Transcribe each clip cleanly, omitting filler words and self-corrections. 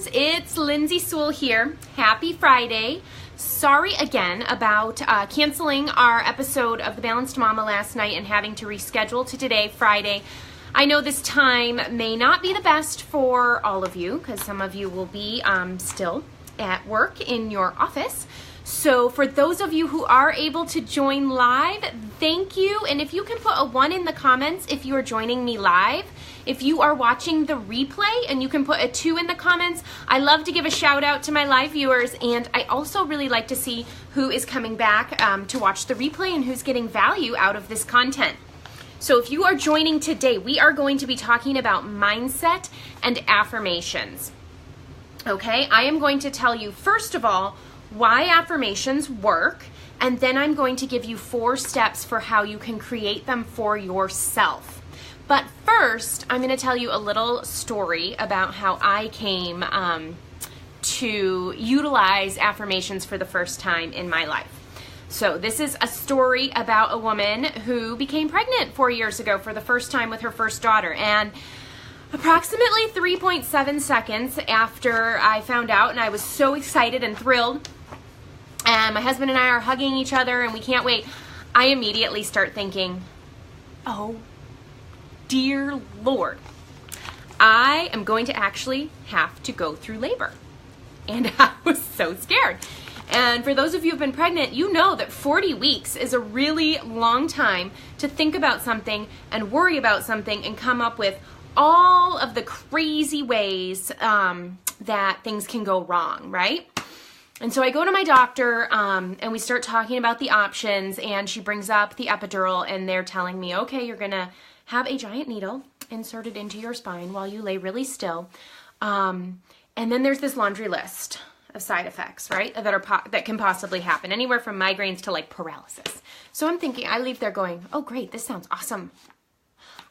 friends, it's Lindsay Sewell here. Happy Friday. Sorry again about canceling our episode of The Balanced Mama last night and having to reschedule to today, Friday. I know this time may not be the best for all of you because some of you will be still at work in your office. So for those of you who are able to join live, thank you. And if you can put a 1 in the comments if you are joining me live. If you are watching the replay and you can put a 2 in the comments, I love to give a shout out to my live viewers. And I also really like to see who is coming back to watch the replay and who's getting value out of this content. So if you are joining today, we are going to be talking about mindset and affirmations. Okay, I am going to tell you, first of all, why affirmations work, and then I'm going to give you 4 steps for how you can create them for yourself. But first, I'm going to tell you a little story about how I came to utilize affirmations for the first time in my life. So this is a story about a woman who became pregnant 4 years ago for the first time with her first daughter. And approximately 3.7 seconds after I found out, and I was so excited and thrilled, and my husband and I are hugging each other and we can't wait, I immediately start thinking, oh, dear Lord, I am going to actually have to go through labor. And I was so scared. And for those of you who've been pregnant, you know that 40 weeks is a really long time to think about something and worry about something and come up with all of the crazy ways that things can go wrong, right? And so I go to my doctor and we start talking about the options, and she brings up the epidural, and they're telling me, okay, you're going to have a giant needle inserted into your spine while you lay really still. And then there's this laundry list of side effects, right, that can possibly happen, anywhere from migraines to like paralysis. So I'm thinking, I leave there going, oh great, this sounds awesome.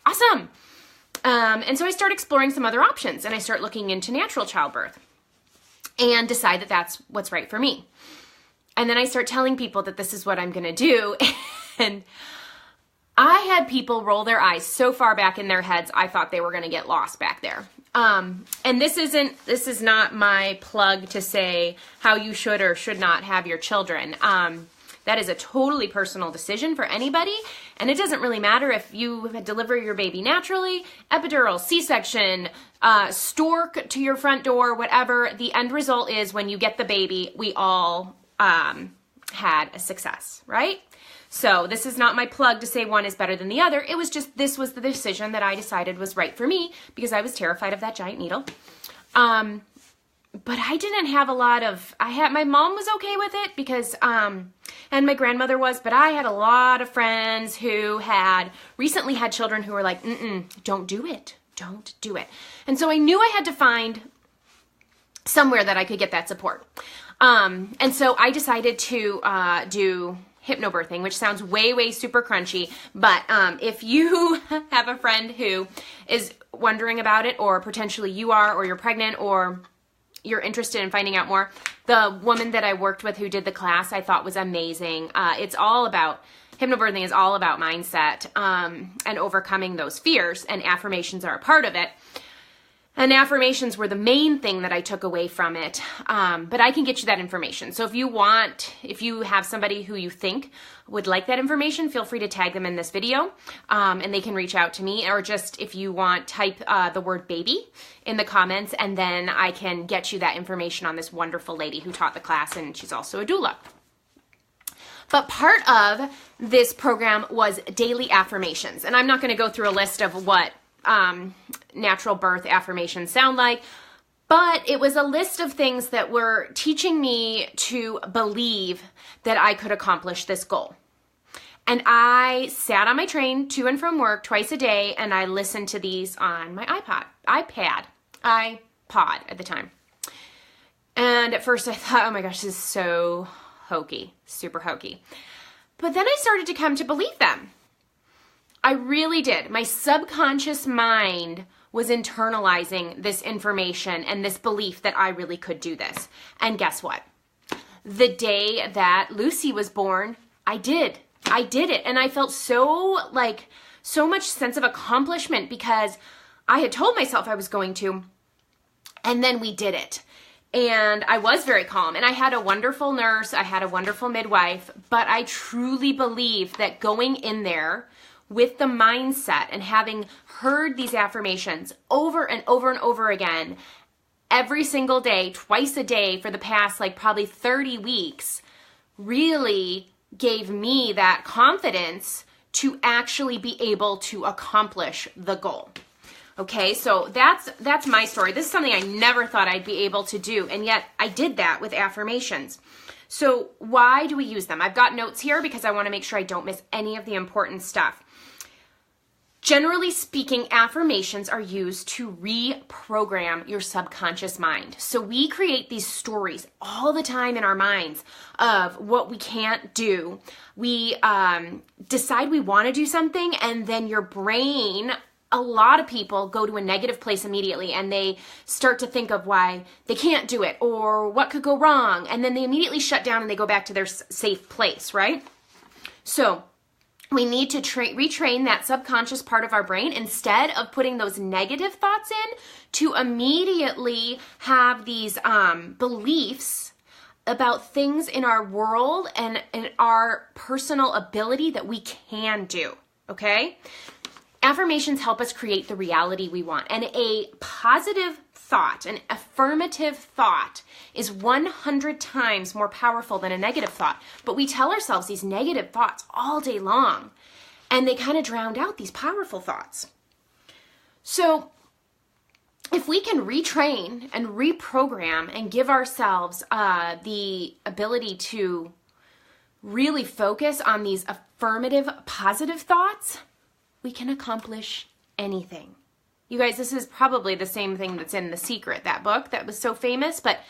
Awesome. And so I start exploring some other options, and I start looking into natural childbirth and decide that that's what's right for me. And then I start telling people that this is what I'm going to do. And I had people roll their eyes so far back in their heads, I thought they were going to get lost back there. And this is not my plug to say how you should or should not have your children. That is a totally personal decision for anybody, and it doesn't really matter if you deliver your baby naturally, epidural, C-section, stork to your front door, whatever. The end result is when you get the baby, we all had a success, right? So this is not my plug to say one is better than the other. It was just, this was the decision that I decided was right for me because I was terrified of that giant needle. But I didn't have a lot of, my mom was okay with it because, and my grandmother was, but I had a lot of friends who had recently had children who were like, don't do it. Don't do it. And so I knew I had to find somewhere that I could get that support. And so I decided to do hypnobirthing, which sounds way, way super crunchy. But if you have a friend who is wondering about it, or potentially you are, or you're pregnant, or you're interested in finding out more, the woman that I worked with who did the class I thought was amazing. Hypnobirthing is all about mindset and overcoming those fears, and affirmations are a part of it. And affirmations were the main thing that I took away from it. But I can get you that information. So if you have somebody who you think would like that information, feel free to tag them in this video and they can reach out to me. Or just if you want, type the word baby in the comments, and then I can get you that information on this wonderful lady who taught the class, and she's also a doula. But part of this program was daily affirmations. And I'm not going to go through a list of what natural birth affirmations sound like, but it was a list of things that were teaching me to believe that I could accomplish this goal. And I sat on my train to and from work twice a day, and I listened to these on my iPod at the time. And at first I thought, oh my gosh, this is so hokey, super hokey. But then I started to come to believe them. I really did. My subconscious mind was internalizing this information and this belief that I really could do this. And guess what? The day that Lucy was born, I did it. And I felt so much sense of accomplishment because I had told myself I was going to. And then we did it. And I was very calm. And I had a wonderful nurse. I had a wonderful midwife. But I truly believe that going in there with the mindset and having heard these affirmations over and over and over again, every single day, twice a day for the past probably 30 weeks, really gave me that confidence to actually be able to accomplish the goal. Okay, so that's my story. This is something I never thought I'd be able to do, and yet I did that with affirmations. So why do we use them? I've got notes here because I want to make sure I don't miss any of the important stuff. Generally speaking, affirmations are used to reprogram your subconscious mind. So we create these stories all the time in our minds of what we can't do. We decide we want to do something, and then your brain, a lot of people go to a negative place immediately, and they start to think of why they can't do it or what could go wrong. And then they immediately shut down and they go back to their safe place, right? So we need to retrain that subconscious part of our brain instead of putting those negative thoughts in, to immediately have these beliefs about things in our world and in our personal ability that we can do, okay? Affirmations help us create the reality we want. And a positive thought, an affirmative thought, is 100 times more powerful than a negative thought. But we tell ourselves these negative thoughts all day long, and they kind of drown out these powerful thoughts. So if we can retrain and reprogram and give ourselves the ability to really focus on these affirmative, positive thoughts, we can accomplish anything. You guys, this is probably the same thing that's in The Secret, that book that was so famous, but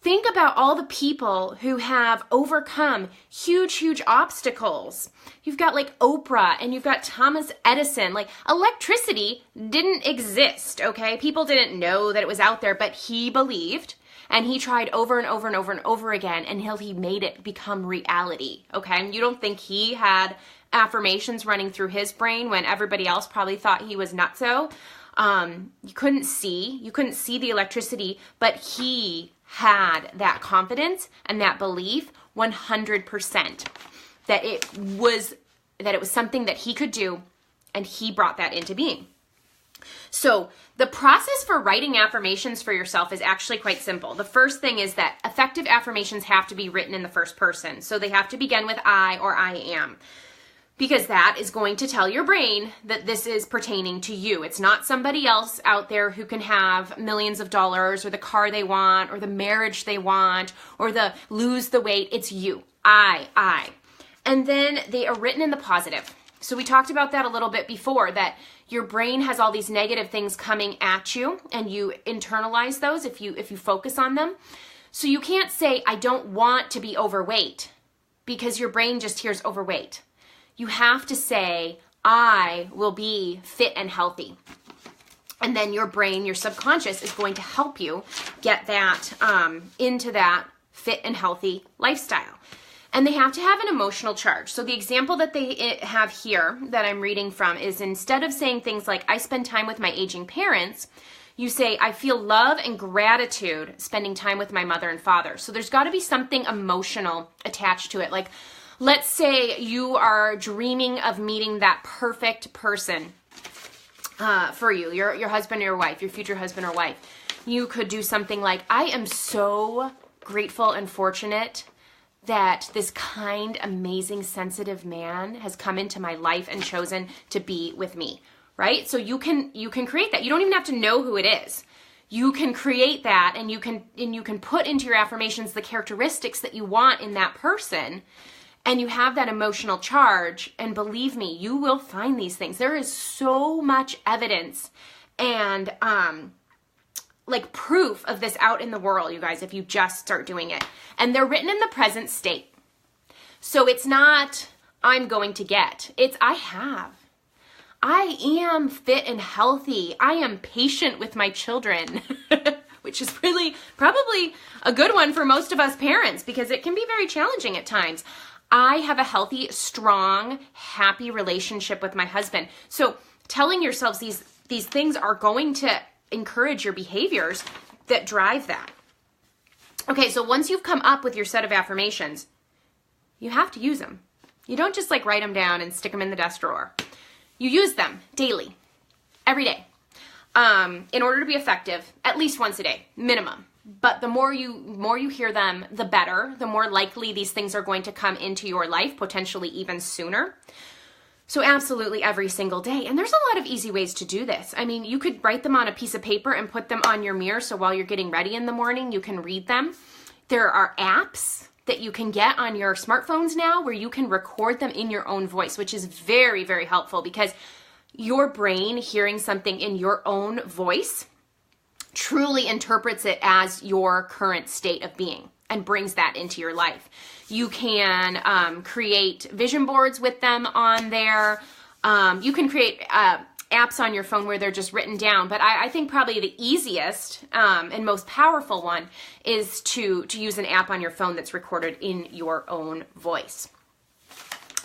think about all the people who have overcome huge, huge obstacles. You've got Oprah, and you've got Thomas Edison. Electricity didn't exist, okay? People didn't know that it was out there, but he believed, and he tried over and over and over and over again until he made it become reality, okay? You don't think he had affirmations running through his brain when everybody else probably thought he was nutso? You couldn't see the electricity, but he had that confidence and that belief 100% that it was something that he could do, and he brought that into being. So the process for writing affirmations for yourself is actually quite simple. The first thing is that effective affirmations have to be written in the first person. So they have to begin with I or I am, because that is going to tell your brain that this is pertaining to you. It's not somebody else out there who can have millions of dollars or the car they want or the marriage they want or the lose the weight. It's you. I. And then they are written in the positive. So we talked about that a little bit before, that your brain has all these negative things coming at you, and you internalize those if you focus on them. So you can't say, I don't want to be overweight, because your brain just hears overweight. You have to say, I will be fit and healthy. And then your brain, your subconscious, is going to help you get that into that fit and healthy lifestyle. And they have to have an emotional charge. So the example that they have here that I'm reading from is, instead of saying things like, I spend time with my aging parents, you say, I feel love and gratitude spending time with my mother and father. So there's got to be something emotional attached to it. Let's say you are dreaming of meeting that perfect person for you, your husband or your wife, your future husband or wife. You could do something like, I am so grateful and fortunate that this kind, amazing, sensitive man has come into my life and chosen to be with me, right? So you can create that. You don't even have to know who it is. You can create that, and you can put into your affirmations the characteristics that you want in that person. And you have that emotional charge, and believe me, you will find these things. There is so much evidence and proof of this out in the world, you guys, if you just start doing it. And they're written in the present state. So it's not, I'm going to get. It's, I have. I am fit and healthy. I am patient with my children, which is really probably a good one for most of us parents, because it can be very challenging at times. I have a healthy, strong, happy relationship with my husband. So telling yourselves these things are going to encourage your behaviors. that drive that. Okay, so once you've come up with your set of affirmations, you have to use them. You don't just like write them down and stick them in the desk drawer. You use them daily, every day, in order to be effective, at least once a day, minimum. But the more you hear them, the better. The more likely these things are going to come into your life, potentially even sooner. So absolutely every single day. And there's a lot of easy ways to do this. I mean, you could write them on a piece of paper and put them on your mirror, so while you're getting ready in the morning, you can read them. There are apps that you can get on your smartphones now where you can record them in your own voice, which is very, very helpful, because your brain hearing something in your own voice truly interprets it as your current state of being and brings that into your life. You can create vision boards with them on there. You can create apps on your phone where they're just written down. But I think probably the easiest and most powerful one is to use an app on your phone that's recorded in your own voice.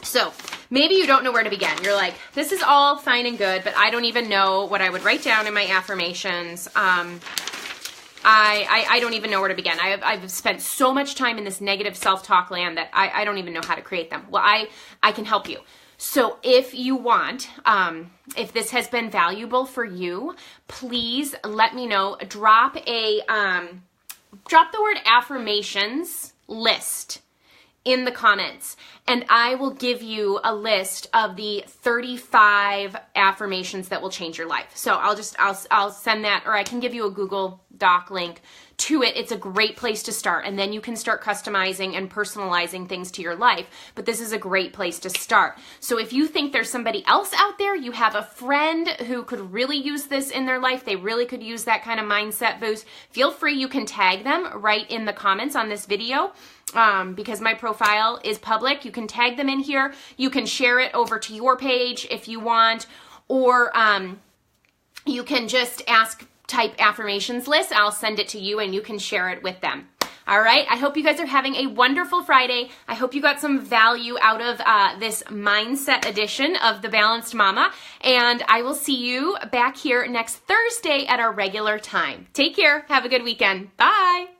So maybe you don't know where to begin. You're like, this is all fine and good, but I don't even know what I would write down in my affirmations. I don't even know where to begin. I've spent so much time in this negative self-talk land that I don't even know how to create them. Well, I can help you. So if you want, if this has been valuable for you, please let me know. Drop the word affirmations list in the comments, and I will give you a list of the 35 affirmations that will change your life. So I'll send that, or I can give you a Google Doc link to it. It's a great place to start, and then you can start customizing and personalizing things to your life. But this is a great place to start. So if you think there's somebody else out there, you have a friend who could really use this in their life, they really could use that kind of mindset boost, feel free, you can tag them right in the comments on this video. Because my profile is public, you can tag them in here. You can share it over to your page if you want, or you can just type affirmations list. I'll send it to you and you can share it with them. All right. I hope you guys are having a wonderful Friday. I hope you got some value out of this mindset edition of The Balanced Mama. And I will see you back here next Thursday at our regular time. Take care. Have a good weekend. Bye.